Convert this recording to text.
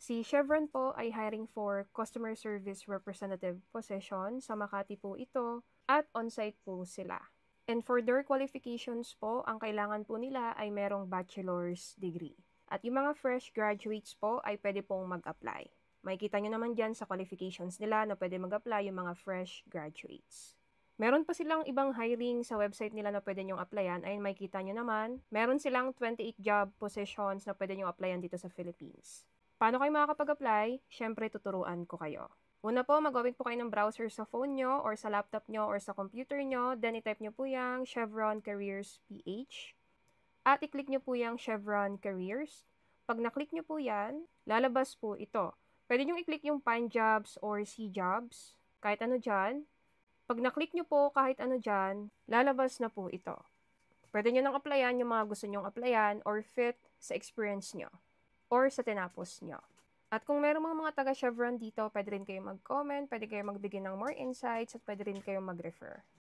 Si Chevron po ay hiring for customer service representative position. Sa Makati po ito at on-site po sila. And for their qualifications po, ang kailangan po nila ay merong bachelor's degree. At yung mga fresh graduates po ay pwede pong mag-apply. Makikita nyo naman dyan sa qualifications nila na pwede mag-apply yung mga fresh graduates. Meron pa silang ibang hiring sa website nila na pwede nyong applyan. Ayun, makikita nyo naman. Meron silang 28 job positions na pwede nyong applyan dito sa Philippines. Paano kayo makakapag-apply? Siyempre, tuturuan ko kayo. Una po, mag-open po kayo ng browser sa phone nyo or sa laptop nyo or sa computer nyo. Then, i-type nyo po yung Chevron Careers PH. At i-click nyo po yung Chevron Careers. Pag na-click nyo po yan, lalabas po ito. Pwede nyo i-click yung Find Jobs or See Jobs. Kahit ano dyan. Pag na-click nyo po kahit ano dyan, lalabas na po ito. Pwede nyo nang applyan yung mga gusto nyong applyan or fit sa experience nyo or sa tinapos nyo. At kung meron mga taga-Chevron dito, pwede rin kayo mag-comment, pwede kayo magbigay ng more insights, at pwede rin kayo mag-refer.